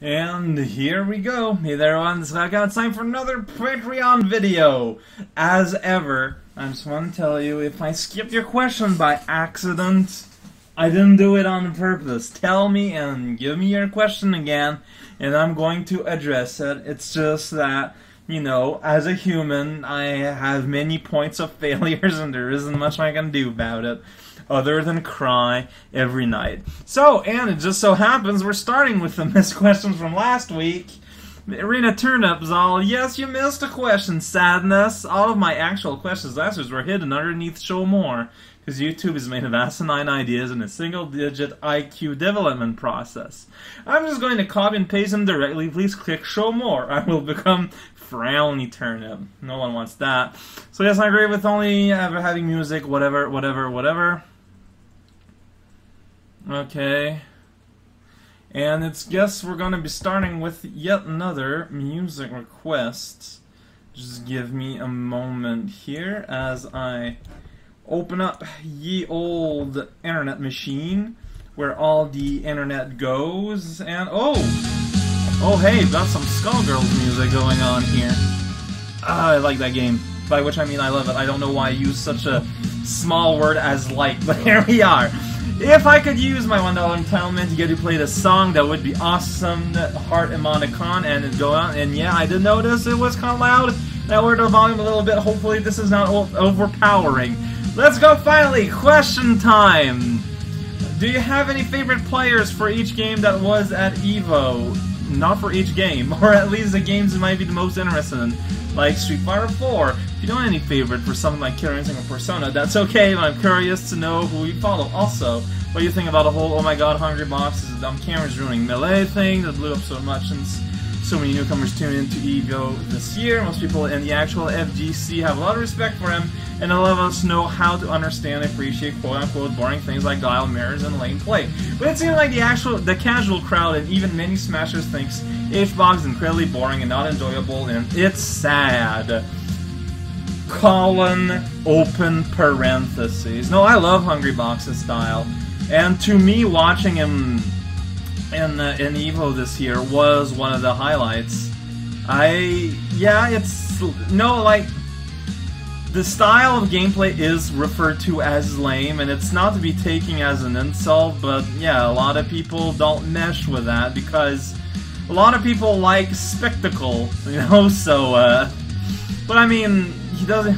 And here we go. Hey there, everyone. It's time for another Patreon video. As ever, I just want to tell you, if I skipped your question by accident, I didn't do it on purpose. Tell me and give me your question again, and I'm going to address it. It's just that, you know, as a human, I have many points of failures, and there isn't much I can do about it other than cry every night. So, and it just so happens we're starting with the missed questions from last week. Arena Turnips, all, yes, you missed a question, sadness. All of my actual questions answers were hidden underneath Show More, because YouTube is made of asinine ideas and a single-digit IQ development process. I'm just going to copy and paste them directly. Please click Show More. I will become Frowny Turnip. No one wants that. So yes, I agree with only ever having music, whatever. Okay. And it's guess we're going to be starting with yet another music request. Just give me a moment here as I open up ye old internet machine where all the internet goes. And oh hey, got some Skullgirls music going on here. I like that game. By which I mean I love it. I don't know why I use such a small word as like, but here we are. If I could use my $1 entitlement to get to play the song, that would be awesome. Heart Emoticon, and it'd go on. And yeah, I did notice it was kind of loud. I lowered the volume a little bit. Hopefully this is not overpowering. Let's go finally. Question time. Do you have any favorite players for each game that was at EVO? Not for each game, or at least the games that might be the most interested in, like Street Fighter 4. If you don't have any favorite for something like Killer Instinct or Persona, that's okay, but I'm curious to know who you follow. Also, what do you think about the whole, oh my god, Hungry Box is a dumb cameras ruining Melee thing that blew up so much since so many newcomers tuned into EVO this year? Most people in the actual FGC have a lot of respect for him, and they'll let us know how to understand and appreciate quote-unquote boring things like dial mirrors and lane play. But it seems like the casual crowd and even many Smashers thinks HBox is incredibly boring and not enjoyable, and it's sad. Colon, open parentheses. No, I love Hungry Box's style, and to me, watching him in EVO this year was one of the highlights. The style of gameplay is referred to as lame, and it's not to be taken as an insult, but yeah, a lot of people don't mesh with that because a lot of people like spectacle, you know, so, but I mean, he doesn't,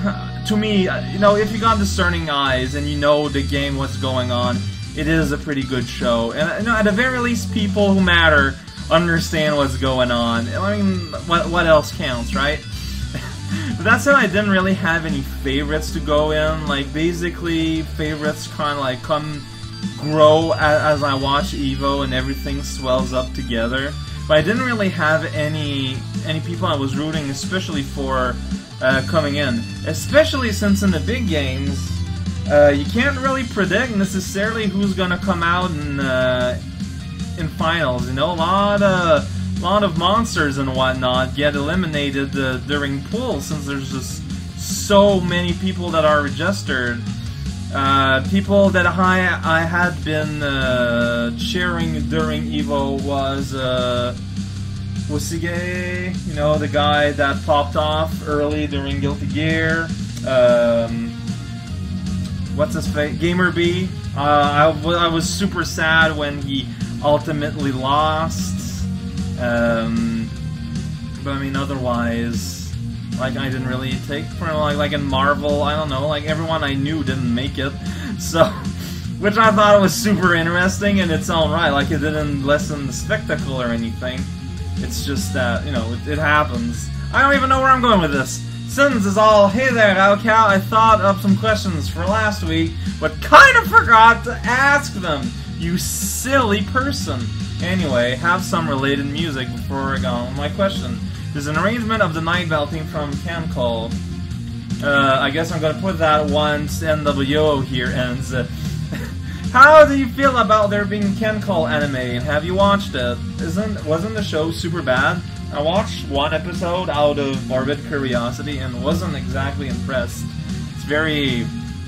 to me, you know, if you got discerning eyes and you know the game, what's going on, it is a pretty good show, and you know, at the very least, people who matter understand what's going on. I mean, what else counts, right? But that said, I didn't really have any favorites to go in. Like, basically, favorites kind of like grow as I watch EVO and everything swells up together. But I didn't really have any people I was rooting, especially for coming in. Especially since in the big games, you can't really predict necessarily who's gonna come out in finals. You know, a lot of monsters and whatnot get eliminated during pools since there's just so many people that are registered. People that I had been cheering during EVO was Wusige, you know, the guy that popped off early during Guilty Gear. What's his face? Gamer B. I was super sad when he ultimately lost. But I mean, otherwise, like, I didn't really take for him. Like in Marvel, I don't know, like everyone I knew didn't make it, so, which I thought was super interesting in its own right. Like, it didn't lessen the spectacle or anything. It's just that, you know, it happens. I don't even know where I'm going with this. Sins is all, hey there, raocow, I thought up some questions for last week, but kind of forgot to ask them, you silly person. Anyway, have some related music before I go on with my question. There's an arrangement of the Night Bell theme from Camcall. I guess I'm gonna put that once NWO here ends. How do you feel about there being Camcall anime, and have you watched it? Wasn't the show super bad? I watched one episode out of morbid curiosity and wasn't exactly impressed.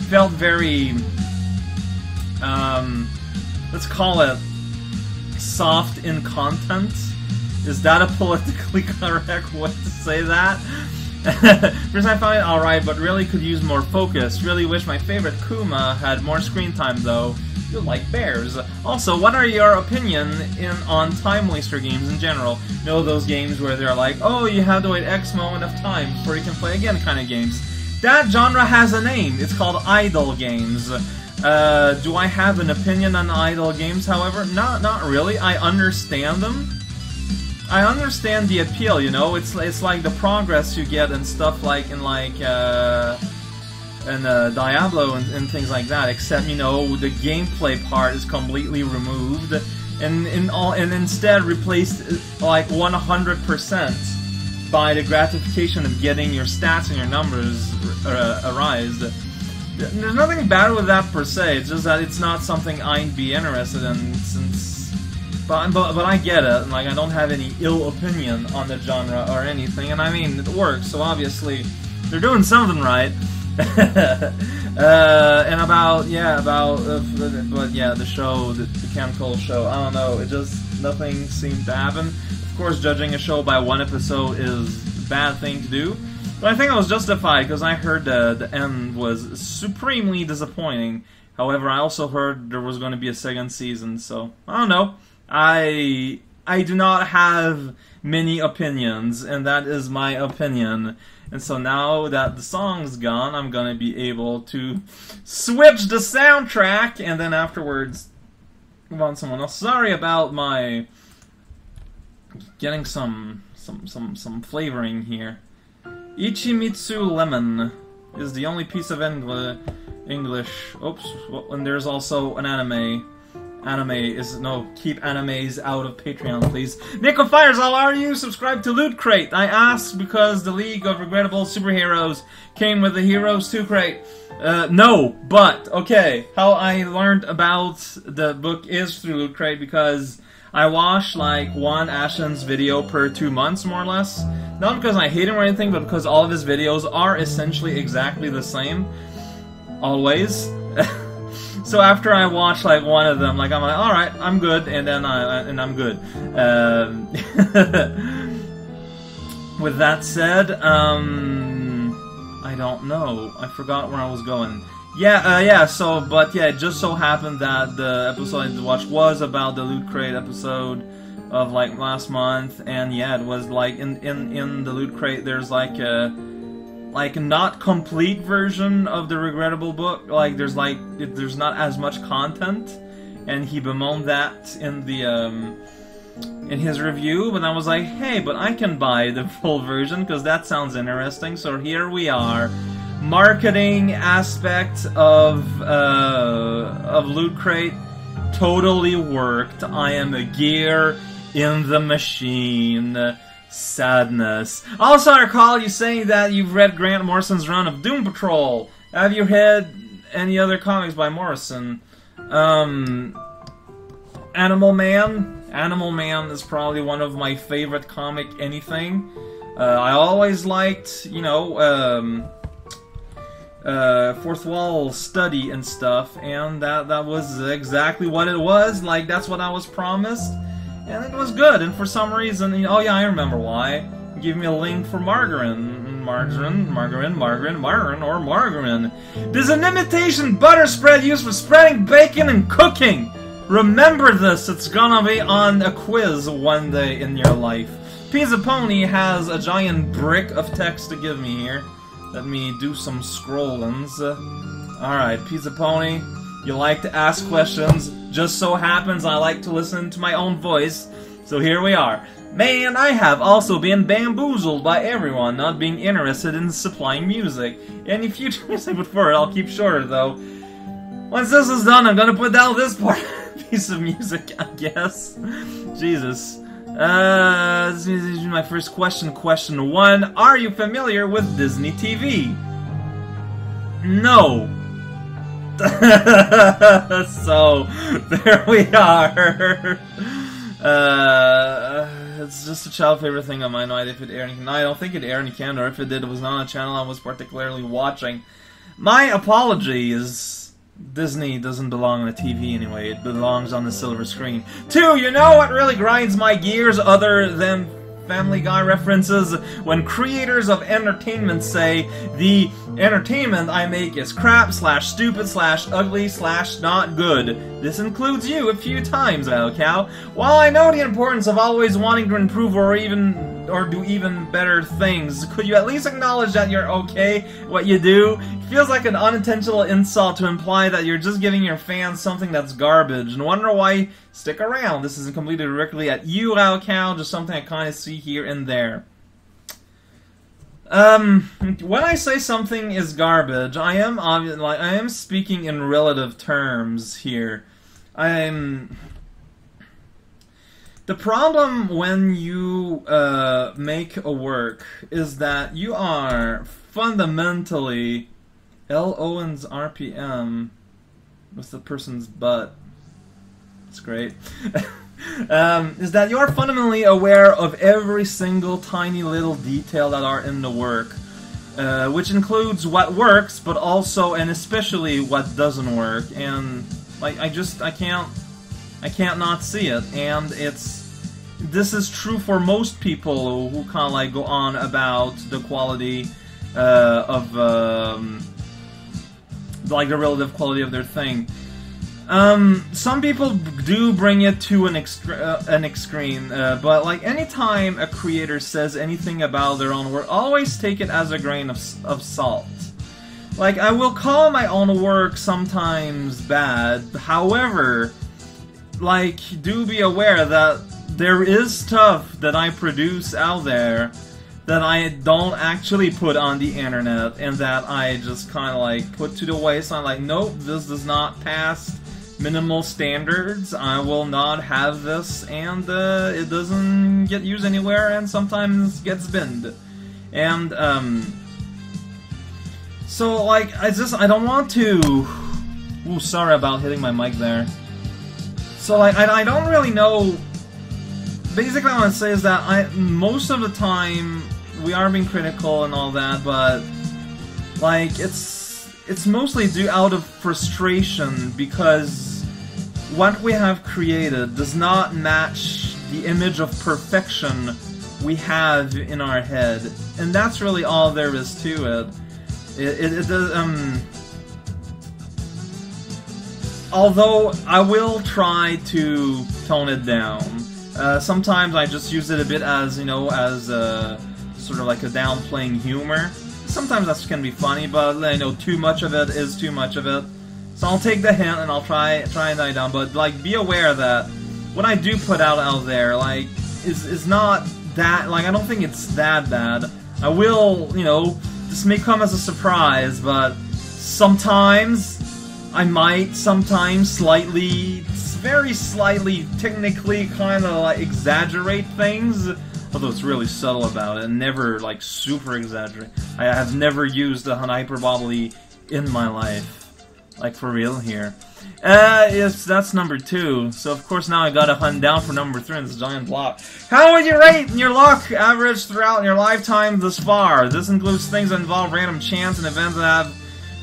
Felt very, let's call it soft in content. Is that a politically correct way to say that? First I found it alright, but really could use more focus. Really wish my favorite Kuma had more screen time though. You like bears. Also, what are your opinion on time waster games in general? You know those games where they're like, oh, you have to wait X moment of time before you can play again kind of games. That genre has a name. It's called idle games. Do I have an opinion on idle games, however? Not really. I understand them. I understand the appeal, you know? It's like the progress you get and stuff like in Diablo and things like that, except, you know, the gameplay part is completely removed and instead replaced like 100% by the gratification of getting your stats and your numbers arised. There's nothing bad with that per se, it's just that it's not something I'd be interested in but I get it, like I don't have any ill opinion on the genre or anything, and I mean, it works, so obviously they're doing something right. And but yeah, the show, the Ken Cole show, I don't know, it just, nothing seemed to happen. Of course, judging a show by one episode is a bad thing to do, but I think I was justified, because I heard the end was supremely disappointing. However, I also heard there was going to be a second season, so, I don't know. I do not have many opinions, and that is my opinion. And so now that the song's gone, I'm gonna be able to switch the soundtrack, and then afterwards move on to someone else. Sorry about my getting some flavoring here. Ichimitsu Lemon is the only piece of English. Oops. Well, and there's also an anime. Keep animes out of Patreon, please. Nico Fires, how are you? Subscribe to Loot Crate. I asked because the League of Regrettable Superheroes came with the Heroes 2 crate. No, but, okay. How I learned about the book is through Loot Crate, because I watch, like, one Ashen's video per 2 months, more or less. Not because I hate him or anything, but because all of his videos are essentially exactly the same. Always. So after I watch like one of them, like I'm like, all right, I'm good, and then I'm good. With that said, I don't know. I forgot where I was going. Yeah. So, but yeah, it just so happened that the episode I watched was about the Loot Crate episode of like last month, and yeah, it was like in the Loot Crate. There's like a not complete version of the Regrettable book, like there's not as much content, and he bemoaned that in the in his review, but I was like, hey, but I can buy the full version because that sounds interesting. So here we are, marketing aspect of Loot Crate totally worked. I am a gear in the machine. Sadness. Also, I recall you saying that you've read Grant Morrison's run of Doom Patrol. Have you read any other comics by Morrison? Animal Man? Animal Man is probably one of my favorite comic anything. I always liked, you know, Fourth Wall Study and stuff, and that was exactly what it was. Like, that's what I was promised. And it was good, and for some reason, oh yeah, I remember why. Give me a link for margarine. There's an imitation butter spread used for spreading bacon and cooking! Remember this, it's gonna be on a quiz one day in your life. Pizza Pony has a giant brick of text to give me here. Let me do some scrollings. Alright, Pizza Pony, you like to ask questions. Just so happens I like to listen to my own voice, so here we are. Man, I have also been bamboozled by everyone not being interested in supplying music. Any future music before it, I'll keep shorter though. Once this is done, I'm gonna put down this piece of music, I guess. Jesus. This is my first question. Question 1. Are you familiar with Disney TV? No. So, there we are. It's just a child favorite thing of mine. No idea if it aired. No, I don't think it aired in Canada, or if it did, it was not on a channel I was particularly watching. My apologies. Disney doesn't belong on a TV anyway, it belongs on the silver screen. 2, you know what really grinds my gears other than Family Guy references? When creators of entertainment say, the entertainment I make is crap, slash stupid, slash ugly, slash not good. This includes you a few times, raocow. While I know the importance of always wanting to improve or do even better things, could you at least acknowledge that you're okay what you do? It feels like an unintentional insult to imply that you're just giving your fans something that's garbage, and wonder why stick around. This isn't completely directly at you, raocow, just something I kind of see here and there. When I say something is garbage, I am speaking in relative terms here. The problem when you make a work is that you are fundamentally L. Owens RPM with the person's butt. It's great. Is that you're fundamentally aware of every single tiny little detail that are in the work, which includes what works, but also and especially what doesn't work. And like I can't not see it. And this is true for most people who kind of like go on about the quality of like the relative quality of their thing. Some people do bring it to an extreme, but like anytime a creator says anything about their own work, always take it as a grain of salt. Like, I will call my own work sometimes bad, however, like, do be aware that there is stuff that I produce out there that I don't actually put on the internet, and that I just kind of like put to the wayside. Like, nope, this does not pass minimal standards, I will not have this, and it doesn't get used anywhere, and sometimes gets binned. And so like I don't want to. Ooh, sorry about hitting my mic there. So like I don't really know. Basically, what I want to say is that most of the time we are being critical and all that, but like it's mostly due out of frustration because what we have created does not match the image of perfection we have in our head, and that's really all there is to it. It does, although I will try to tone it down. Sometimes I just use it a bit as, you know, as sort of like a downplaying humor. Sometimes that's gonna be funny, but you know, too much of it is too much of it. So I'll take the hint and I'll try and die down. But like, be aware that what I do put out there, like, is not that, like, I don't think it's that bad. I will, you know, this may come as a surprise, but sometimes I might slightly, very slightly, technically kind of like exaggerate things. Although it's really subtle about it, and never, like, super exaggerate. I have never used a hyperbole in my life. Like, for real here. Yes, that's number 2. So, of course, now I gotta hunt down for number 3 in this giant block. How would you rate your luck average throughout your lifetime thus far? This includes things that involve random chance and events that have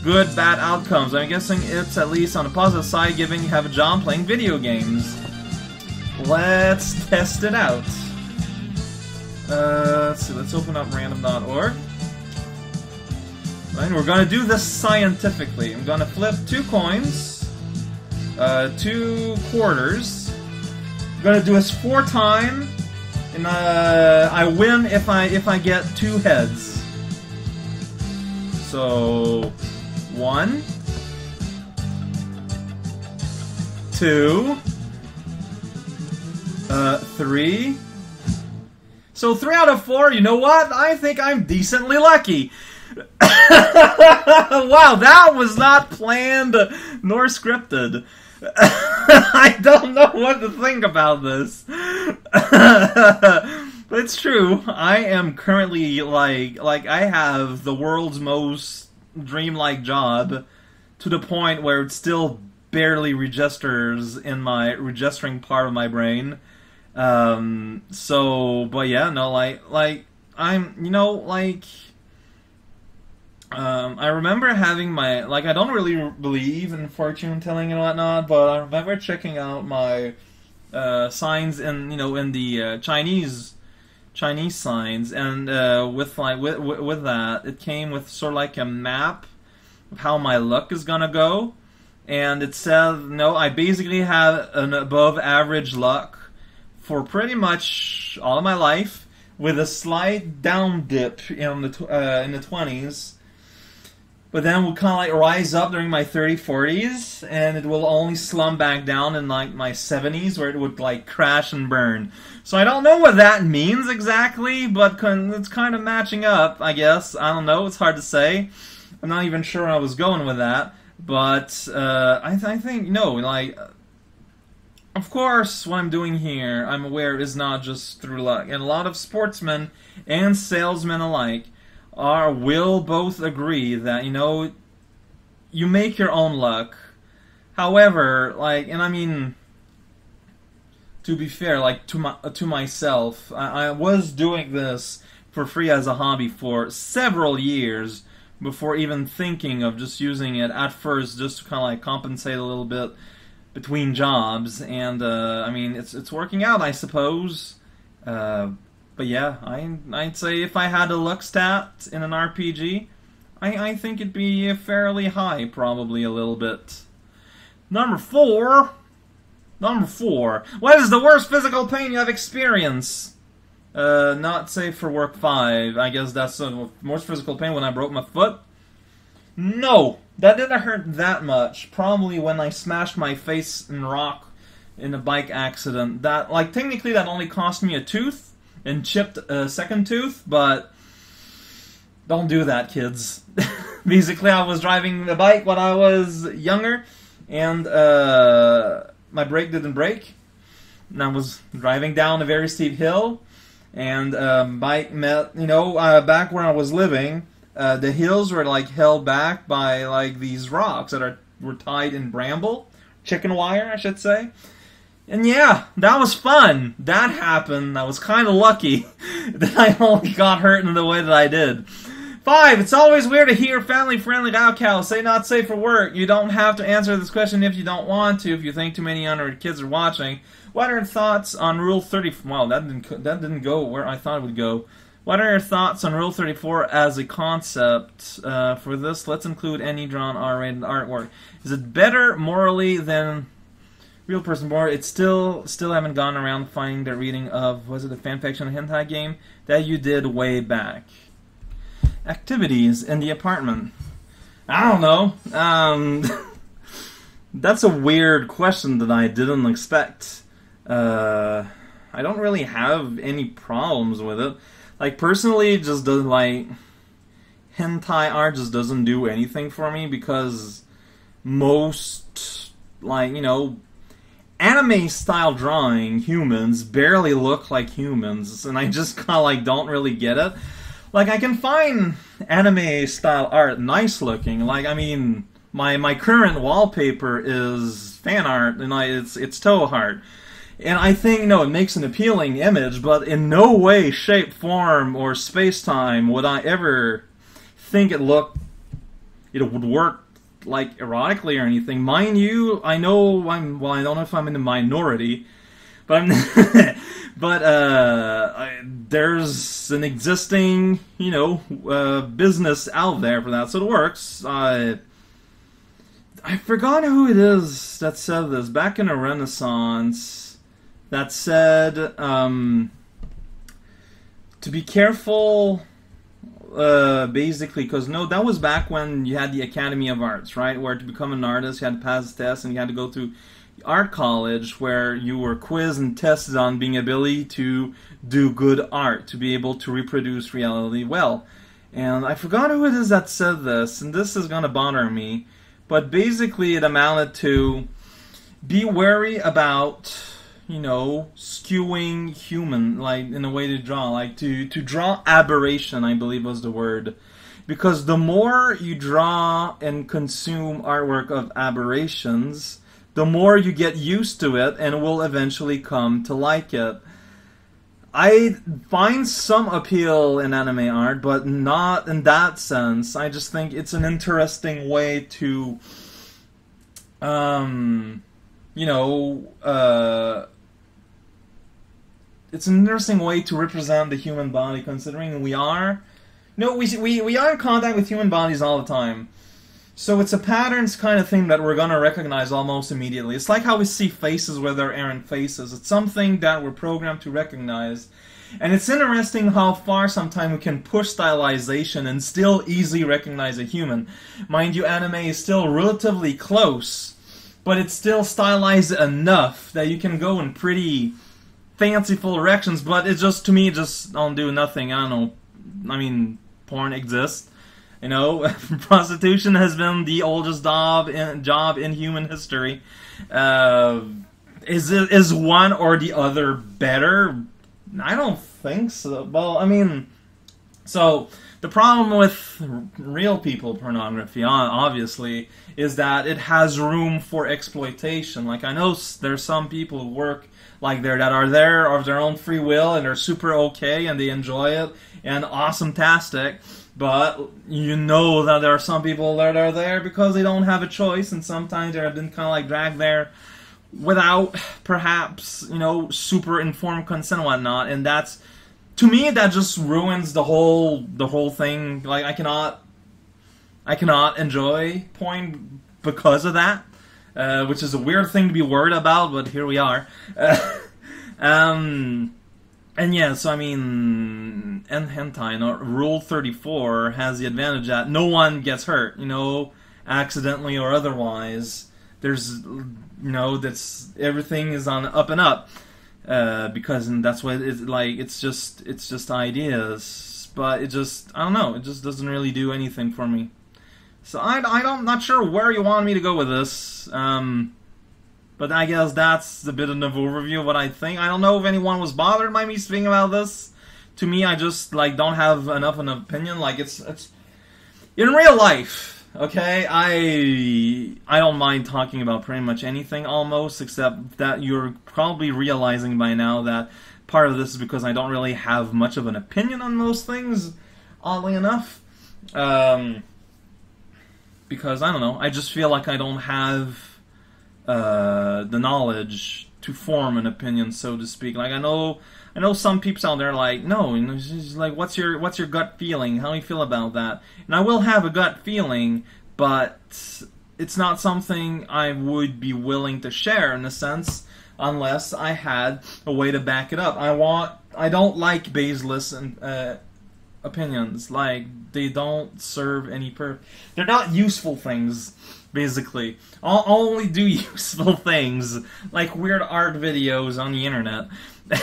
good, bad outcomes. I'm guessing it's at least on the positive side, given you have a job playing video games. Let's test it out. Let's see, let's open up random.org. Right, we're gonna do this scientifically. I'm gonna flip 2 coins, 2 quarters. I'm gonna do this 4 times, and I win if I get 2 heads. So 1, 2, 3. So 3 out of 4, you know what? I think I'm decently lucky. Wow, that was not planned nor scripted. I don't know what to think about this. But it's true. I am currently like I have the world's most dreamlike job to the point where it still barely registers in my registering part of my brain. So, but yeah, no, like I'm, you know, like, I remember having my, like, I don't really believe in fortune telling and whatnot, but I remember checking out my signs in, in the Chinese signs, and with that, it came with sort of like a map of how my luck is gonna go, and it said, no, I basically had an above average luck for pretty much all of my life, with a slight down dip in the 20s. But then we'll kind of like rise up during my 30s, 40s, and it will only slump back down in like my 70s, where it would like crash and burn. So I don't know what that means exactly, but it's kind of matching up, I guess. I don't know. It's hard to say. I'm not even sure where I was going with that. But I think, like, of course, what I'm doing here, I'm aware, is not just through luck. And a lot of sportsmen and salesmen alike will both agree that, you make your own luck. However, like, and I mean, to be fair, like, to myself, I was doing this for free as a hobby for several years before even thinking of just using it at first, just to kind of like compensate a little bit between jobs. And I mean, it's working out, I suppose. But yeah, I'd say if I had a luck stat in an RPG, I think it'd be fairly high, probably a little bit. Number four. What is the worst physical pain you have experienced? Not safe for work 5. I guess that's the worst physical pain when I broke my foot. No, that didn't hurt that much. Probably when I smashed my face in rock in a bike accident. That, like, technically that only cost me a tooth and chipped a second tooth, but don't do that, kids. Basically, I was driving the bike when I was younger, and my brake didn't brake. And I was driving down a very steep hill, and bike met, back where I was living, the hills were like held back by like these rocks that were tied in bramble, chicken wire, I should say. And yeah, that was fun. That happened. I was kind of lucky that I only got hurt in the way that I did. 5. It's always weird to hear family-friendly outcasts say not safe for work. You don't have to answer this question if you don't want to, if you think too many under kids are watching. What are your thoughts on Rule 30? Well, that didn't go where I thought it would go. What are your thoughts on Rule 34 as a concept? For this, let's include any drawn R-rated artwork. Is it better morally than Real Person Born? It's still haven't gone around finding the reading of, was it a fanfiction hentai game that you did way back? Activities in the apartment. I don't know. That's a weird question that I didn't expect. I don't really have any problems with it. Like, personally, just doesn't, like, hentai art just doesn't do anything for me, because most, like, anime-style drawing humans barely look like humans, and I just kind of, like, don't really get it. Like, I can find anime-style art nice looking. Like, I mean, my current wallpaper is fan art, and it's Toho art. And I think, it makes an appealing image, but in no way, shape, form, or space-time would I ever think it would work, like, erotically or anything. Mind you, I don't know if I'm in the minority, but there's an existing, business out there for that, so it works. I forgot who it is that said this, back in the Renaissance, that said, to be careful, basically, because, that was back when you had the Academy of Arts, right, where to become an artist, you had to pass the test, and you had to go to art college, where you were quizzed and tested on being ability to do good art, to be able to reproduce reality well. And I forgot who it is that said this, and this is going to bother me, but basically it amounted to be wary about, skewing human, like, in a way to draw, like, to draw aberration, I believe was the word. Because the more you draw and consume artwork of aberrations, the more you get used to it and will eventually come to like it. I find some appeal in anime art, but not in that sense. I just think it's an interesting way to, you know, it's an interesting way to represent the human body, considering we are, we are in contact with human bodies all the time. So it's a patterns kind of thing that we're gonna recognize almost immediately. It's like how we see faces where there aren't faces. It's something that we're programmed to recognize. And it's interesting how far sometimes we can push stylization and still easily recognize a human. Mind you, anime is still relatively close, but it's still stylized enough that you can go in pretty fanciful directions, but it just, to me, just don't do nothing. I don't know. I mean, porn exists. You know, prostitution has been the oldest job in human history. Is one or the other better? I don't think so. Well, I mean, so the problem with real people pornography, obviously, is that it has room for exploitation. Like, I know there's some people who work like that are there of their own free will and they're super okay and they enjoy it and awesome-tastic. But you know that there are some people that are there because they don't have a choice, and sometimes they've been kind of like dragged there without perhaps, you know, super informed consent and whatnot. And that's, to me, that just ruins the whole thing. Like, I cannot enjoy porn because of that, which is a weird thing to be worried about. But here we are. And yeah, so I mean, and hentai, Rule 34 has the advantage that no one gets hurt, you know, accidentally or otherwise. There's, you know, that's, everything is on up and up, because that's what it's like. It's just ideas, but it just, I don't know, it just doesn't really do anything for me. So I'm not sure where you want me to go with this. But I guess that's a bit of an overview of what I think. I don't know if anyone was bothered by me speaking about this. To me, I just, like, don't have enough of an opinion. Like, it's in real life, okay? I don't mind talking about pretty much anything almost, except that you're probably realizing by now that part of this is because I don't really have much of an opinion on most things, oddly enough. Because, I don't know, I just feel like I don't have the knowledge to form an opinion, so to speak. Like, I know some peeps out there like, no, you know, it's just like, what's your gut feeling? How do you feel about that? And I will have a gut feeling, but it's not something I would be willing to share in a sense, unless I had a way to back it up. I don't like baseless and opinions. Like, they don't serve any purpose. They're not useful things. Basically, I'll only do useful things, like weird art videos on the internet. The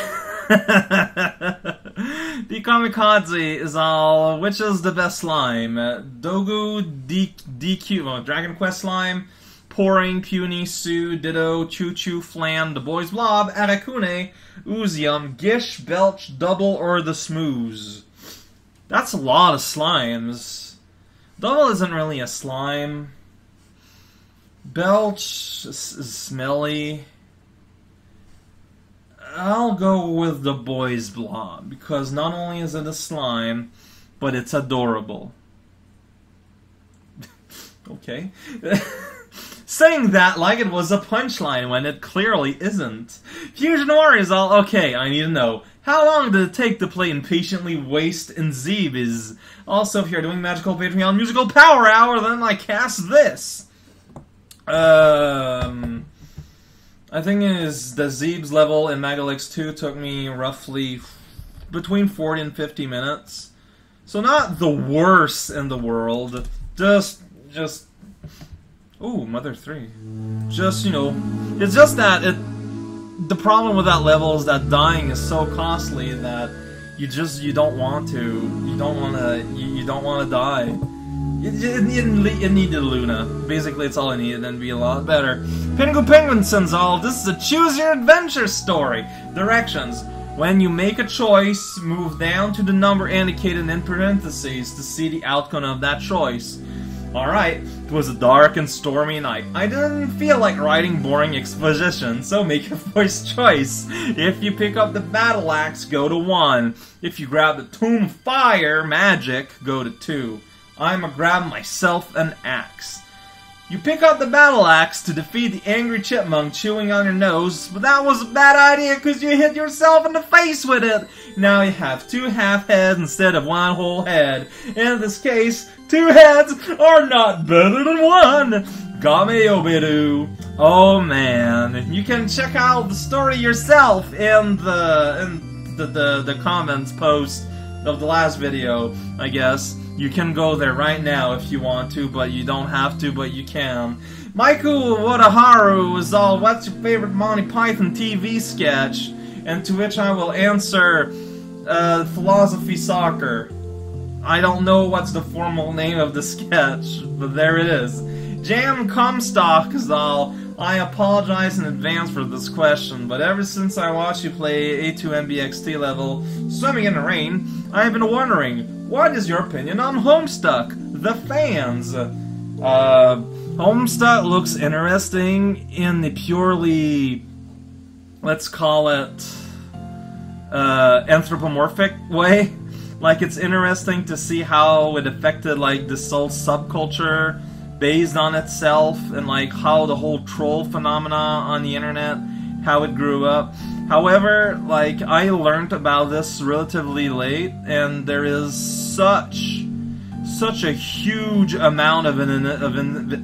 Kamikaze is all, which is the best slime? Dogu, DQ, well, Dragon Quest slime, Pouring, Puny, Sue, Ditto, Choo Choo, Flam, The Boys Blob, Arakune, Oozium, Gish, Belch, Double, or the Smooze. That's a lot of slimes. Double isn't really a slime. Belch is smelly. I'll go with the Boys Blob, because not only is it a slime, but it's adorable. Okay. Saying that like it was a punchline when it clearly isn't. Fusion War is all, okay, I need to know. How long did it take to play and patiently waste in Zeeb? Also, if you're doing Magical Patreon Musical Power Hour, then I cast this. I think is the Zeeb's level in Megalix 2 took me roughly between 40 and 50 minutes. So not the worst in the world. Just ooh, Mother 3. Just, you know, it's just that the problem with that level is that dying is so costly that you don't want to. You don't want to die. It needed Luna. Basically, it's all it needed, and it'd be a lot better. Pingu Penguin sends all. This is a choose-your-adventure story. Directions. When you make a choice, move down to the number indicated in parentheses to see the outcome of that choice. Alright, it was a dark and stormy night. I didn't feel like writing boring exposition, so make a voice choice. If you pick up the battle axe, go to 1. If you grab the tomb of fire magic, go to 2. I'ma grab myself an axe. You pick up the battle axe to defeat the angry chipmunk chewing on your nose, but that was a bad idea because you hit yourself in the face with it. Now you have 2 half heads instead of 1 whole head. In this case, 2 heads are not better than 1. Gameobidu. Oh man, you can check out the story yourself in the comments post of the last video, I guess. You can go there right now if you want to, but you don't have to, but you can. Michael Wadaharu is all, what's your favorite Monty Python TV sketch? And to which I will answer, Philosophy Soccer. I don't know what's the formal name of the sketch, but there it is. Jan Comstock is all, I apologize in advance for this question, but ever since I watched you play A2MBXT level, Swimming in the Rain, I have been wondering, what is your opinion on Homestuck? The fans. Homestuck looks interesting in the purely, let's call it, anthropomorphic way. Like, it's interesting to see how it affected, like, this whole subculture based on itself, and, like, how the whole troll phenomena on the internet, how it grew up. However, like, I learned about this relatively late, and there is such a huge amount of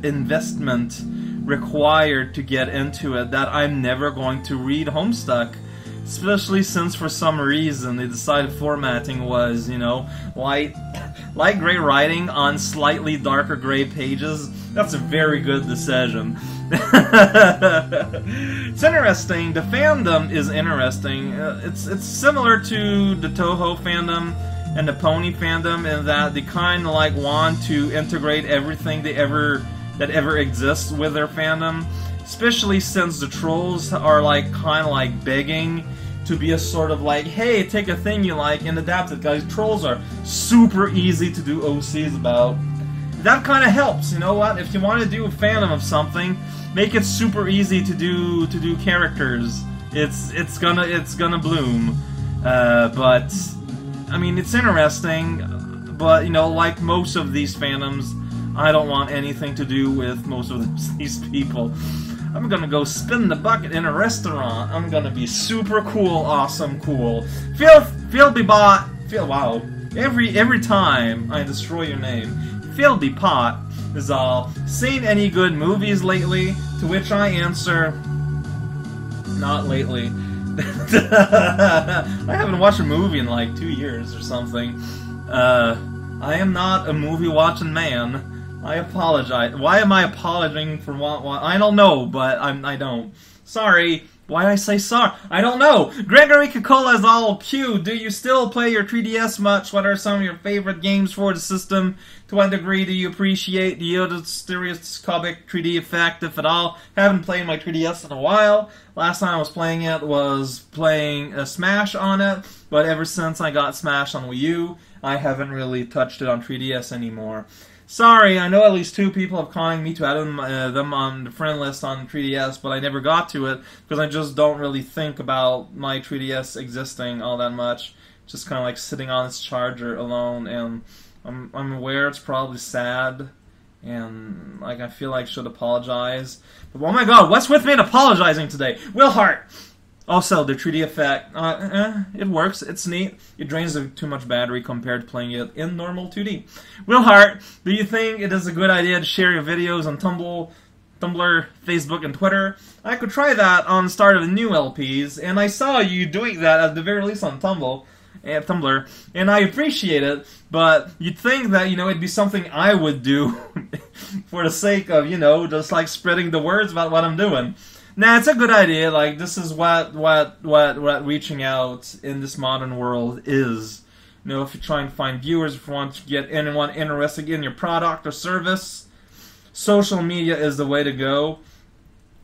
investment required to get into it that I'm never going to read Homestuck. Especially since for some reason they decided formatting was, you know, light gray writing on slightly darker gray pages. That's a very good decision. It's interesting. The fandom is interesting. It's similar to the Toho fandom and the Pony fandom in that they kind of like want to integrate everything that ever exists with their fandom. Especially since the trolls are like kind of like begging to be a sort of like, hey, take a thing you like and adapt it, guys. Trolls are super easy to do OCs about. That kind of helps, you know what? If you want to do a fandom of something, make it super easy to do characters. It's gonna bloom. But I mean, it's interesting. But you know, like most of these fandoms, I don't want anything to do with most of these people. I'm gonna go spin the bucket in a restaurant. I'm gonna be super cool, awesome, cool. Wow. Every time I destroy your name, Philby Pot is all. Seen any good movies lately? To which I answer, not lately. I haven't watched a movie in like 2 years or something. I am not a movie-watching man. I apologize. Why am I apologizing for what? I don't know, but I don't. Sorry. Why I say sorry? I don't know. Gregory Coca-Cola is all cute. Do you still play your 3DS much? What are some of your favorite games for the system? To what degree do you appreciate the stereoscopic 3D effect, if at all? Haven't played my 3DS in a while. Last time I was playing it was playing Smash on it, but ever since I got Smash on Wii U, I haven't really touched it on 3DS anymore. Sorry, I know at least 2 people have calling me to add them on the friend list on 3DS, but I never got to it because I just don't really think about my 3DS existing all that much. Just kind of like sitting on its charger alone, and I'm aware it's probably sad, and like I feel like I should apologize. But oh my god, what's with me and apologizing today? Will Hart! Also, the 3D effect, it works, it's neat. It drains too much battery compared to playing it in normal 2D. Will Hart, do you think it is a good idea to share your videos on Tumblr, Facebook, and Twitter? I could try that on the start of the new LPs, and I saw you doing that at the very least on Tumblr, and I appreciate it, but you'd think that, you know, it'd be something I would do for the sake of, you know, just like spreading the words about what I'm doing. Nah, it's a good idea. Like, this is what reaching out in this modern world is. You know, if you're trying to find viewers, if you want to get anyone interested in your product or service, social media is the way to go.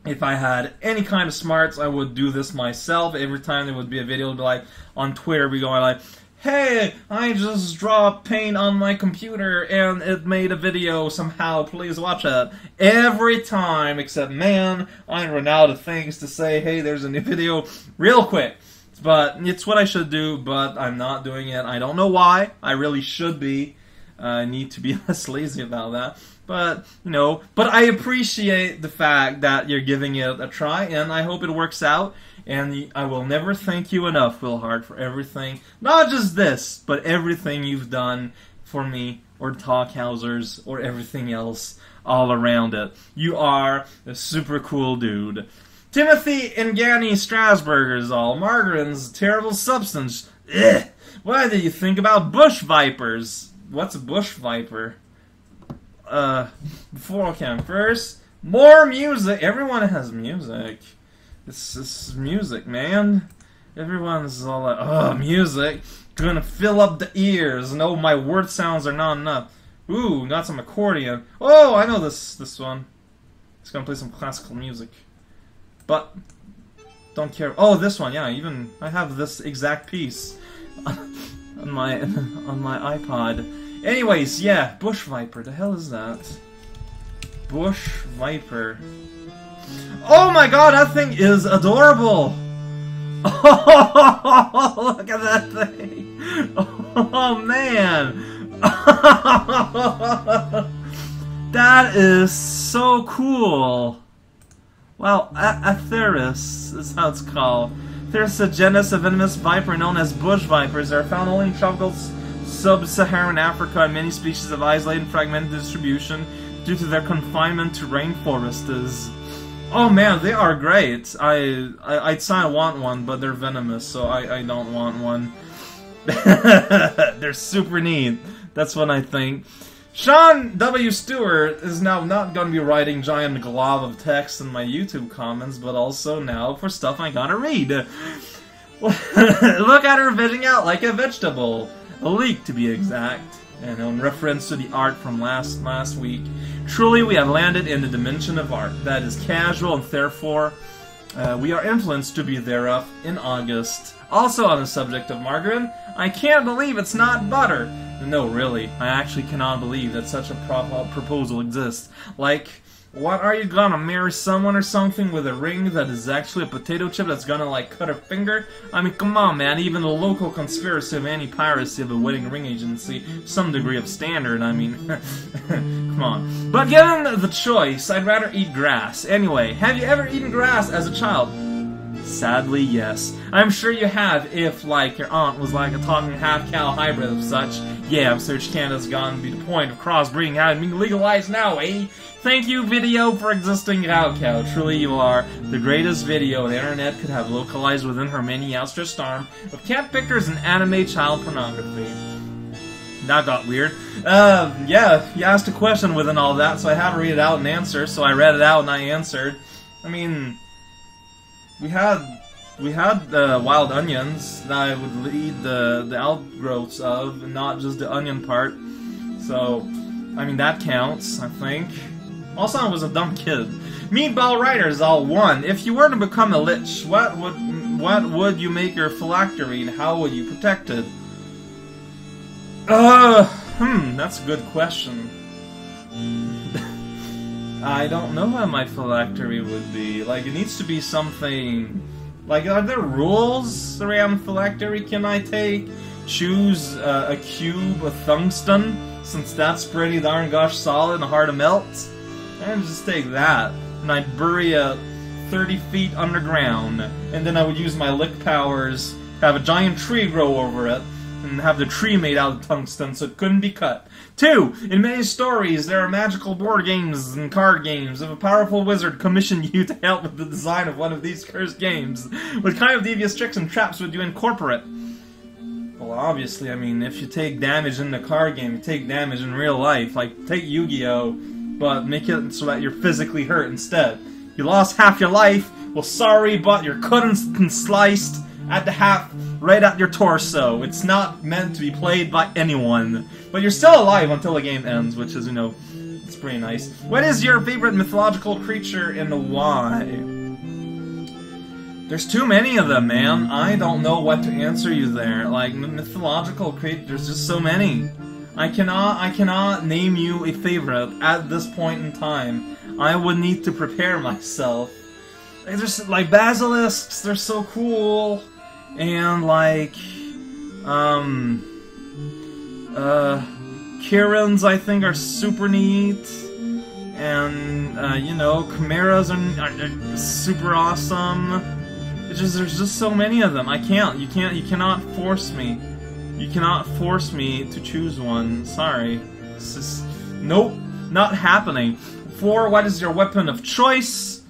If I had any kind of smarts, I would do this myself. Every time there would be a video, it would be like, on Twitter, we going like, hey, I just draw paint on my computer and it made a video somehow, please watch it. Every time, except man, I run out of things to say, hey, there's a new video real quick. But it's what I should do, but I'm not doing it. I don't know why. I really should be. I need to be less lazy about that. But, you know, but I appreciate the fact that you're giving it a try, and I hope it works out. And I will never thank you enough, Will Hart, for everything. Not just this, but everything you've done for me, or Talkhausers, or everything else all around it. You are a super cool dude. Timothy Ngani Strasburger is all. Margarine's terrible substance. Ugh. What do you think about bush vipers? What's a bush viper? First, more music. Everyone has music. This is music, man. Everyone's all like, oh, music. Gonna fill up the ears. No, my word sounds are not enough. Ooh, got some accordion. Oh, I know this one. It's gonna play some classical music. But, don't care. Oh, this one, yeah, even, I have this exact piece on my iPod. Anyways, yeah, Bush Viper. The hell is that? Bush Viper. Oh my god, that thing is adorable! Oh, look at that thing! Oh man! That is so cool! Well, Atheris is how it's called. There's a genus of venomous viper known as bush vipers. They are found only in tropical sub-Saharan Africa, and many species have isolated and fragmented distribution due to their confinement to rainforests. Oh man, they are great. I'd say I want one, but they're venomous, so I don't want one. They're super neat. That's what I think. Sean W. Stewart is now not going to be writing giant glob of text in my YouTube comments, but also now for stuff I gotta read. Look at her vegging out like a vegetable. A leek, to be exact. And in reference to the art from last week. Truly, we have landed in the dimension of art that is casual, and therefore we are influenced to be thereof in August. Also on the subject of margarine, I can't believe it's not butter. No, really, I actually cannot believe that such a proposal exists. Like, what, are you gonna marry someone or something with a ring that is actually a potato chip that's gonna, like, cut her finger? I mean, come on, man, even the local conspiracy of anti-piracy of a wedding ring agency, some degree of standard, I mean, come on. But given the choice, I'd rather eat grass. Anyway, have you ever eaten grass as a child? Sadly, yes. I'm sure you have if, like, your aunt was like a talking half-cow hybrid of such. Yeah, Search Canada's gone to the point of crossbreeding having been legalized now, eh? Thank you, video, for existing, Raocow. Truly, you are the greatest video the internet could have localized within her many outstretched arm of cat pictures and anime child pornography. That got weird. Yeah, you asked a question within all that, so I had to read it out and answer, so I read it out and I answered. I mean, we had wild onions that I would eat the outgrowths of, and not just the onion part. So, I mean, that counts, I think. Also, I was a dumb kid. Meatball Riders all one. If you were to become a lich, what would you make your phylactery, and how would you protect it? That's a good question. I don't know how my phylactery would be. Like, it needs to be something... Like, are there rules around phylactery? Can I choose a cube of tungsten, since that's pretty darn gosh solid and hard to melt? And just take that, and I'd bury it 30 feet underground, and then I would use my lick powers, have a giant tree grow over it, and have the tree made out of tungsten so it couldn't be cut. 2. In many stories, there are magical board games and card games. If a powerful wizard commissioned you to help with the design of one of these cursed games, what kind of devious tricks and traps would you incorporate? Well, obviously, I mean, if you take damage in the card game, you take damage in real life. Like, take Yu-Gi-Oh!, but make it so that you're physically hurt instead. You lost half your life, well, sorry, but you're cut and sliced at the half, right at your torso. It's not meant to be played by anyone. But you're still alive until the game ends, which is, you know, it's pretty nice. What is your favorite mythological creature and why? There's too many of them, man. I don't know what to answer you there. Like, mythological creatures, there's just so many. I cannot name you a favorite at this point in time. I would need to prepare myself. There's, like, basilisks, they're so cool. And, like, Kirans, I think, are super neat. And, you know, chimeras are super awesome. There's just so many of them. You cannot force me. You cannot force me to choose one. Sorry. It's just, nope, not happening. 4, what is your weapon of choice?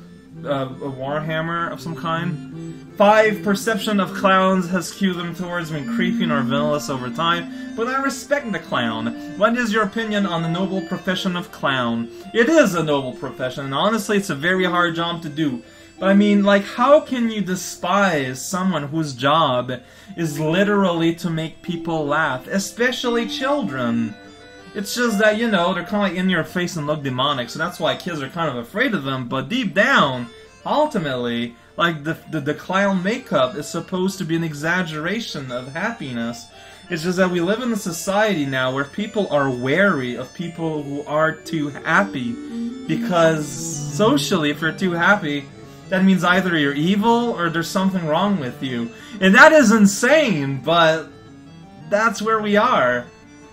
A warhammer of some kind. 5, perception of clowns has cued them towards being creepy or villainous over time, but I respect the clown. What is your opinion on the noble profession of clown? It is a noble profession, and honestly it's a very hard job to do. But I mean, like, how can you despise someone whose job is literally to make people laugh, especially children? It's just that, you know, they're kind of like in your face and look demonic, so that's why kids are kind of afraid of them, but deep down, ultimately, like, the clown makeup is supposed to be an exaggeration of happiness. It's just that we live in a society now where people are wary of people who are too happy, because socially, if you're too happy, that means either you're evil or there's something wrong with you. And that is insane, but that's where we are.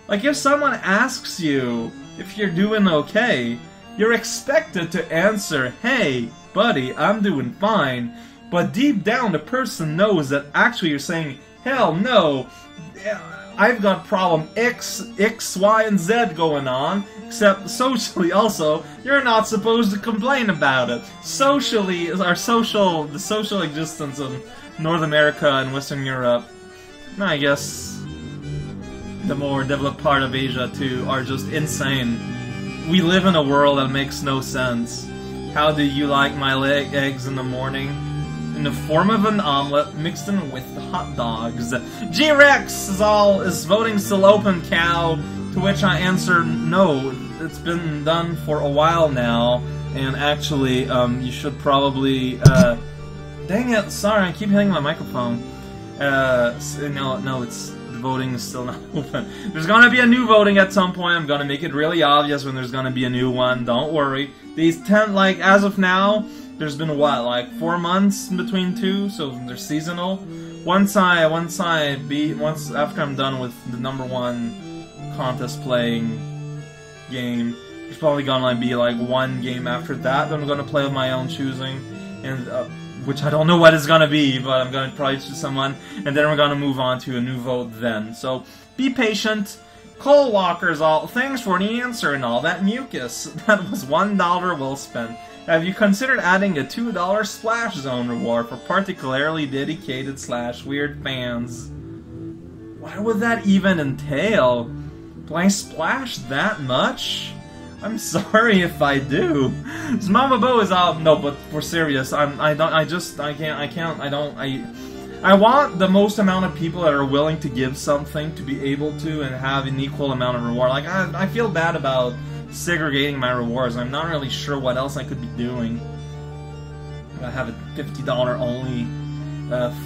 Like, if someone asks you if you're doing okay, you're expected to answer, "Hey, buddy, I'm doing fine." But deep down, the person knows that actually you're saying, "Hell no, I've got problem X, Y, and Z going on," except socially also, you're not supposed to complain about it. Socially, the social existence of North America and Western Europe, and I guess the more developed part of Asia too, are just insane. We live in a world that makes no sense. How do you like my eggs in the morning? In the form of an omelet mixed in with hot dogs. G-Rex is voting still open, cow, to which I answer no. It's been done for a while now, and actually, you should probably, dang it, sorry, I keep hitting my microphone. No, the voting is still not open. There's gonna be a new voting at some point. I'm gonna make it really obvious when there's gonna be a new one, don't worry. These 10, like, as of now, there's been what, like 4 months in between two, so they're seasonal. Once after I'm done with the #1 contest playing game, there's probably gonna be like 1 game after that I'm gonna play of my own choosing, and which I don't know what it's gonna be, but I'm gonna probably choose someone, and then we're gonna move on to a new vote then. So be patient. Cole Walker's all, thanks for the answer and all that mucus. That was $1 well spent. Have you considered adding a $2 Splash Zone reward for particularly dedicated / weird fans? What would that even entail? Do I splash that much? I'm sorry if I do. Mama Bo is out. No, but for serious, I want the most amount of people that are willing to give something to be able to and have an equal amount of reward. Like, I feel bad about segregating my rewards. I'm not really sure what else I could be doing. I have a $50 only.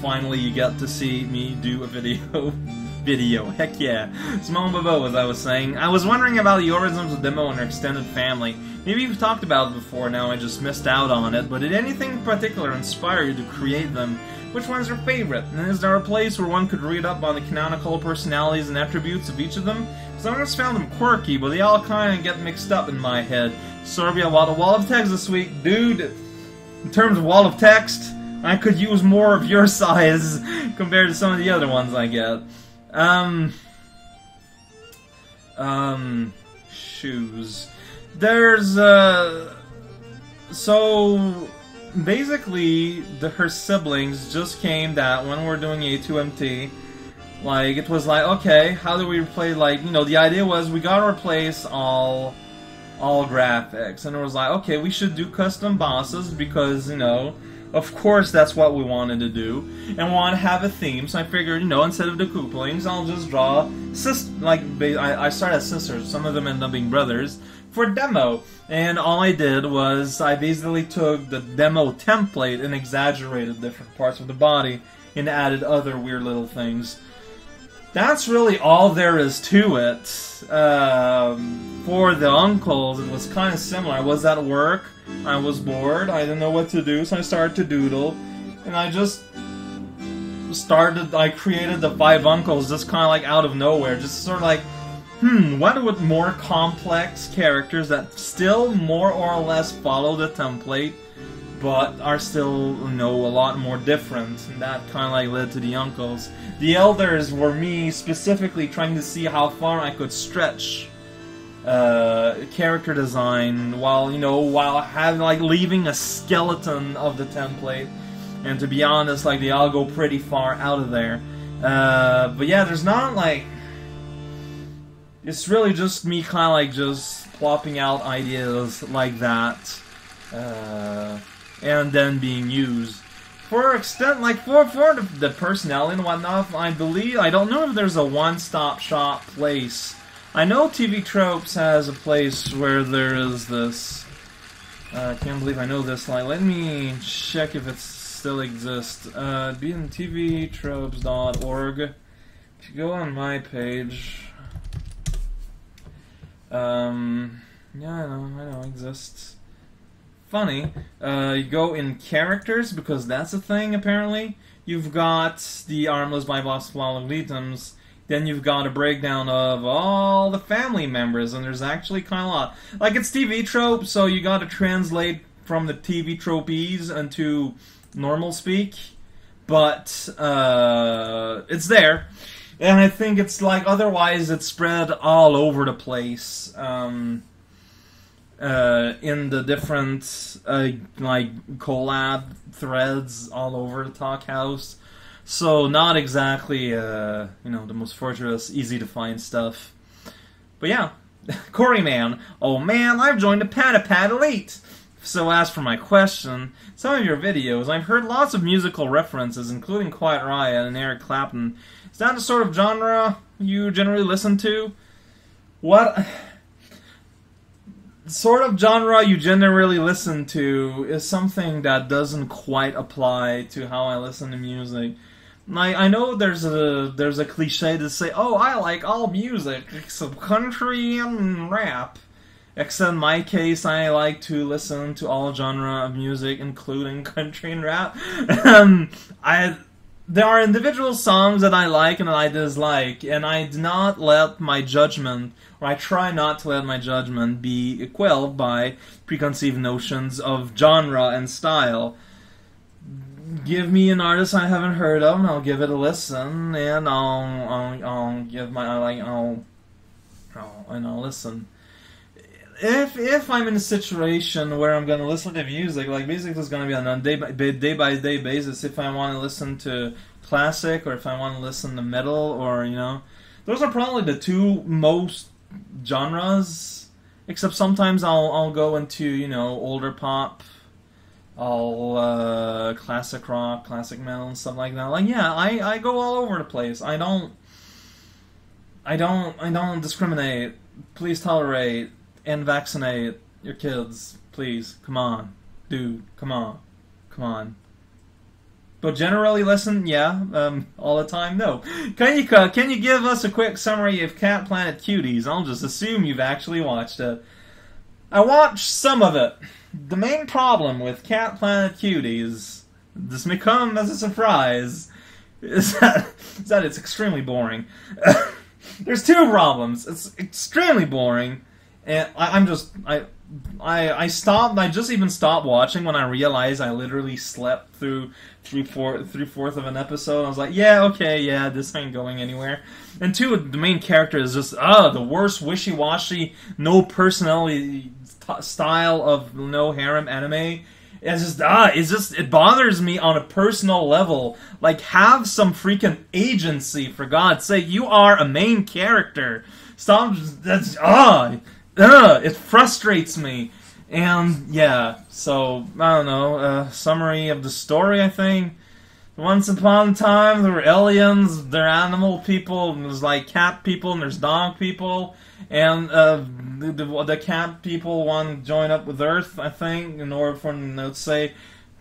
Finally, you get to see me do a video. Heck yeah. Simone Bobo, as I was saying. I was wondering about the origins of Demo and her extended family. Maybe you've talked about it before now, I just missed out on it, but did anything in particular inspire you to create them? Which one's your favorite? And is there a place where one could read up on the canonical personalities and attributes of each of them? Because I always found them quirky, but they all kind of get mixed up in my head. Sorbia, Wall of Text this week. Dude, in terms of Wall of Text, I could use more of your size compared to some of the other ones I get. Shoes. There's, so, basically, her siblings just came that when we're doing A2MT, like, it was like, okay, how do we replace, like, you know, the idea was we gotta replace all graphics, and it was like, okay, we should do custom bosses because, you know, Of course, that's what we wanted to do, and we want to have a theme. So I figured, you know, instead of the Koopalings, I'll just draw I started as sisters. Some of them ended up being brothers for demo, and all I did was I basically took the demo template and exaggerated different parts of the body and added other weird little things. That's really all there is to it. For the uncles, it was kind of similar. I was at work, I was bored, I didn't know what to do, so I started to doodle, and I created the 5 uncles just kind of like out of nowhere, just sort of like, what would more complex characters that still more or less follow the template, but are still, you know, a lot more different, and that kind of like led to the uncles. The elders were me specifically trying to see how far I could stretch character design while having leaving a skeleton of the template. And to be honest, they all go pretty far out of there. But yeah, there's not it's really just me kind of just plopping out ideas like that, and then being used. For extent, for the personality and whatnot, I don't know if there's a one-stop shop place. I know TV Tropes has a place where there is this. I can't believe I know this. Let me check if it still exists. TVTropes.org. If you go on my page, yeah, I know, it exists. Funny. You go in characters, because that's a thing, apparently. You've got the Armless by Voss Flawlitums. Then you've got a breakdown of all the family members, and there's actually kind of a lot. It's TV Trope, so you gotta translate from the TV Tropes into normal speak. But, it's there. And I think it's otherwise it's spread all over the place. In the different collab threads all over the Talk House, so not exactly the most fortuitous, easy to find stuff. But yeah, Corey Man. Oh man, I've joined the Patapat Elite. So as for my question, some of your videos, I've heard lots of musical references, including Quiet Riot and Eric Clapton. Is that the sort of genre you generally listen to? What sort of genre you generally listen to is something that doesn't quite apply to how I listen to music. I know there's a cliche to say, oh, I like all music except country and rap. Except in my case, I like to listen to all genre of music, including country and rap. There are individual songs that I like and that I dislike, and I do not let my judgment, or I try not to let my judgment be quelled by preconceived notions of genre and style. Give me an artist I haven't heard of, and I'll give it a listen, and I'll listen. If I'm in a situation where I'm going to listen to music, music is going to be on a day-by-day basis. If I want to listen to classic, or if I want to listen to metal, or, those are probably the two most genres. Except sometimes I'll go into, older pop, classic rock, classic metal, and stuff like that. I go all over the place. I don't discriminate. Please tolerate. And vaccinate your kids, please. Come on. Dude, come on. But generally listen, yeah. All the time, no. Can you give us a quick summary of Cat Planet Cuties? I'll just assume you've actually watched it. I watched some of it. The main problem with Cat Planet Cuties, this may come as a surprise, is that it's extremely boring. There's two problems. It's extremely boring. And I just even stopped watching when I realized I literally slept through three-fourths of an episode. I was like, yeah, this ain't going anywhere. And two, the main character is just, the worst wishy-washy, no personality style of no harem anime. It's just, it bothers me on a personal level. Have some freaking agency, for God's sake. You are a main character. Stop, it frustrates me. And yeah, so I don't know. Summary of the story, I think. Once upon a time, there were aliens. There are animal people. And there's like cat people, and there's dog people. And the cat people want to join up with Earth, I think, in order for them to say,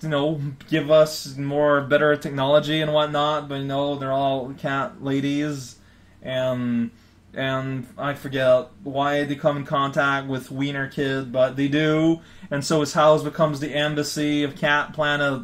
give us more better technology and whatnot. But they're all cat ladies, and I forget why they come in contact with Wiener Kid, but they do. And so his house becomes the embassy of Cat Planet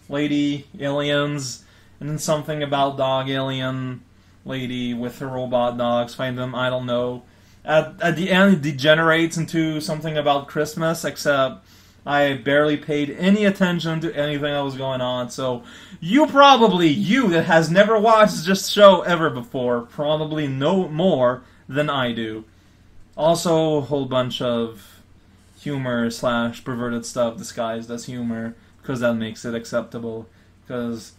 Lady aliens, and then something about dog alien lady with her robot dogs. Find them, I don't know. At the end, it degenerates into something about Christmas, except I barely paid any attention to anything that was going on. So you that has never watched this show ever before, probably know more than I do. Also, a whole bunch of humor / perverted stuff disguised as humor, because that makes it acceptable. Because,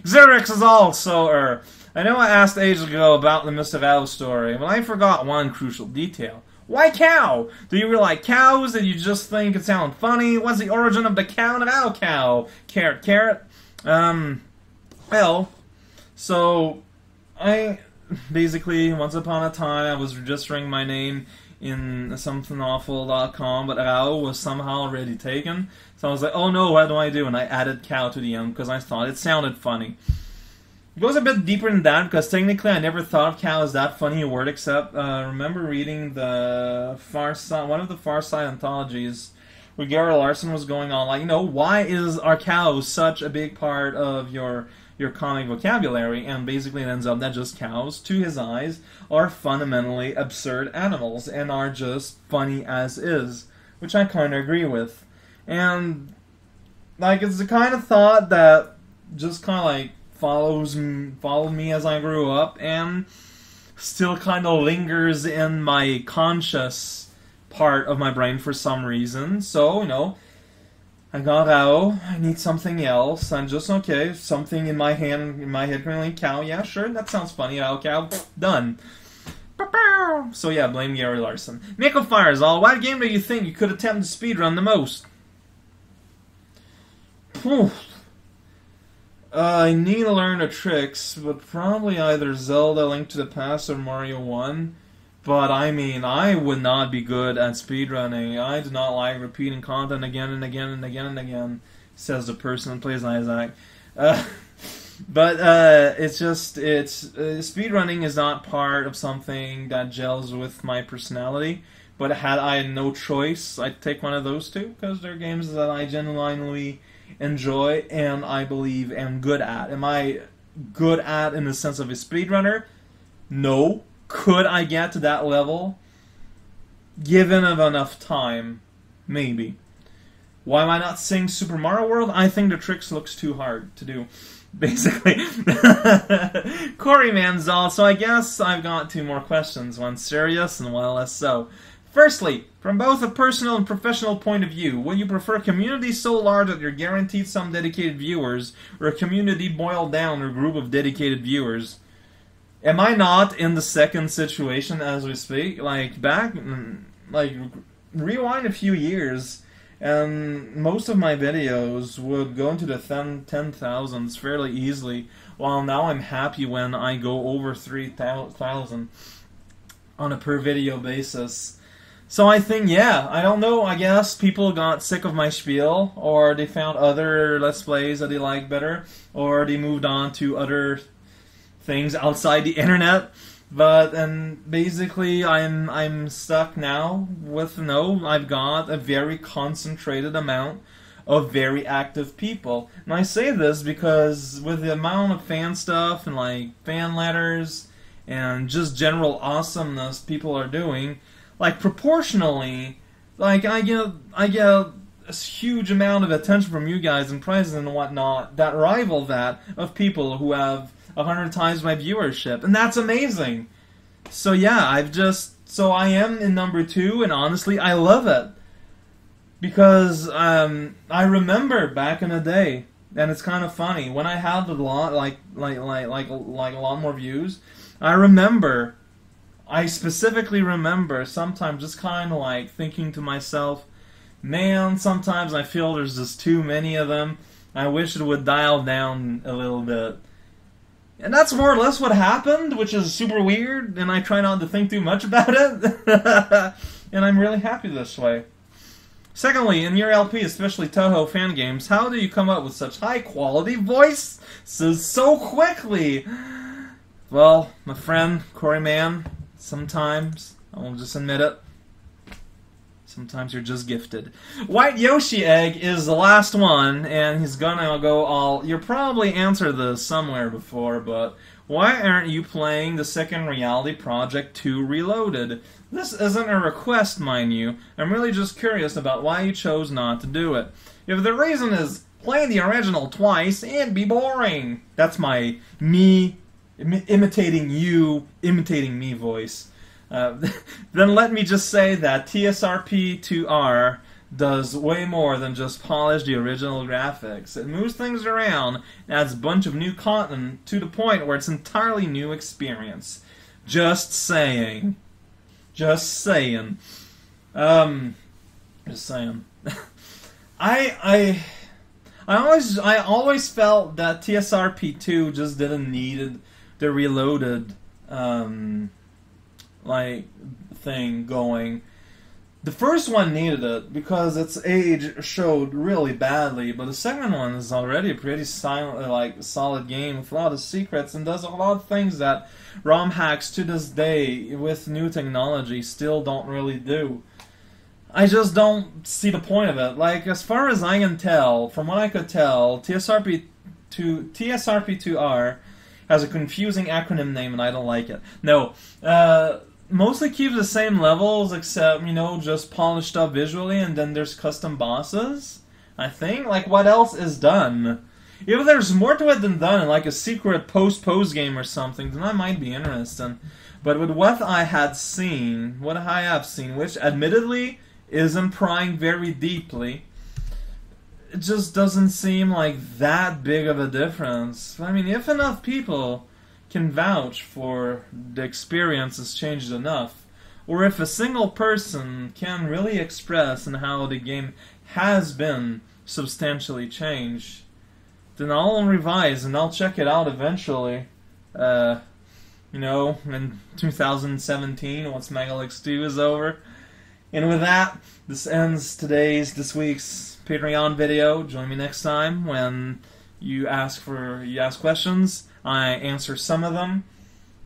Xerix is also, I know I asked ages ago about the Mr. Owl story, but I forgot one crucial detail. Why cow? Do you really like cows? Did you just think it sounded funny? What's the origin of the cow and owl cow? Carrot. Well, so I basically, once upon a time, I was registering my name in somethingawful.com, but owl was somehow already taken. So I was like, oh no, what do I do? And I added cow to the end because I thought it sounded funny. It goes a bit deeper than that, because technically I never thought of cow as that funny a word, except I remember reading one of the Far Side anthologies where Gary Larson was going on, like, why is our cow such a big part of your comic vocabulary? And basically it ends up that just cows, to his eyes, are fundamentally absurd animals and are just funny as is, which I kind of agree with. And, like, it's the kind of thought that just kind of, like, followed me as I grew up, and still kind of lingers in my conscious part of my brain for some reason. So, I got out, I need something else, I'm just, okay, something in my head currently, cow, yeah, sure, that sounds funny, cow, done. So yeah, blame Gary Larson. Mako Fires, what game do you think you could attempt to speedrun the most? I need to learn the tricks, but probably either Zelda, Link to the Past, or Mario 1. But, I would not be good at speedrunning. I do not like repeating content again and again and again and again, says the person who plays Isaac. Speedrunning is not part of something that gels with my personality. But had I no choice, I'd take one of those two, because they're games that I genuinely enjoy and I believe am good at. Am I good at in the sense of a speedrunner? No. Could I get to that level? Given enough time, maybe. Why am I not saying Super Mario World? I think the tricks looks too hard to do, basically. Corey Manzal, so I guess I've got two more questions, one serious and one less so. Firstly, from both a personal and professional point of view, would you prefer a community so large that you're guaranteed some dedicated viewers, or a community boiled down or group of dedicated viewers? Am I not in the second situation as we speak? Rewind a few years, and most of my videos would go into the 10,000s fairly easily, while now I'm happy when I go over 3,000 on a per video basis. So I think, I don't know, I guess people got sick of my spiel, or they found other Let's Plays that they liked better, or they moved on to other things outside the internet. And basically I'm stuck now with I've got a very concentrated amount of very active people. And I say this because with the amount of fan stuff and like fan letters and just general awesomeness people are doing, like proportionally, like I get a huge amount of attention from you guys and prizes and whatnot that rival that of people who have 100 times my viewership, and that's amazing. So yeah, I am in number 2, and honestly, I love it because I remember back in the day, and it's kind of funny when I had a lot a lot more views. I remember I specifically remember sometimes just kind of like thinking to myself, man, sometimes I feel there's just too many of them. I wish it would dial down a little bit. And that's more or less what happened, which is super weird, and I try not to think too much about it. And I'm really happy this way. Secondly, in your LP, especially Touhou fan games, how do you come up with such high-quality voices so quickly? Well, my friend, Corey Man, sometimes, I will just admit it, sometimes you're just gifted. White Yoshi Egg is the last one, and he's gonna go all... You'll probably answered this somewhere before, but why aren't you playing the second Reality Project 2 Reloaded? This isn't a request, mind you. I'm really just curious about why you chose not to do it. If the reason is play the original twice and be boring. That's my imitating me voice. Then let me just say that TSRP2R does way more than just polish the original graphics. It moves things around, adds a bunch of new content to the point where it's an entirely new experience. Just saying. Just saying. Just saying. I always felt that TSRP2 just didn't need the reloaded like thing going. The first one needed it because its age showed really badly, but the second one is already a pretty solid game with a lot of secrets and does a lot of things that ROM hacks to this day with new technology still don't really do. I just don't see the point of it. Like, as far as I can tell, from what I could tell, TSRP2R has a confusing acronym name and I don't like it. No, mostly keeps the same levels except, you know, just polished up visually, and then there's custom bosses, I think. Like, what else is done? If there's more to it than done, like a secret post-pose game or something, then I might be interested. But with what I have seen, which admittedly isn't prying very deeply, it just doesn't seem like that big of a difference. I mean, if enough people can vouch for the experience has changed enough, or if a single person can really express in how the game has been substantially changed, then I'll revise and I'll check it out eventually. You know, in 2017, once Megalix 2 is over. And with that, this ends this week's Patreon video. Join me next time when you ask questions. I answer some of them.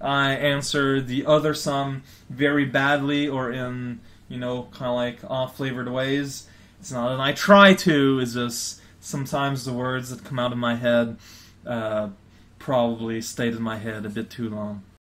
I answer the other some very badly or in, you know, kind of like off-flavored ways. It's not that I try to, it's just sometimes the words that come out of my head probably stayed in my head a bit too long.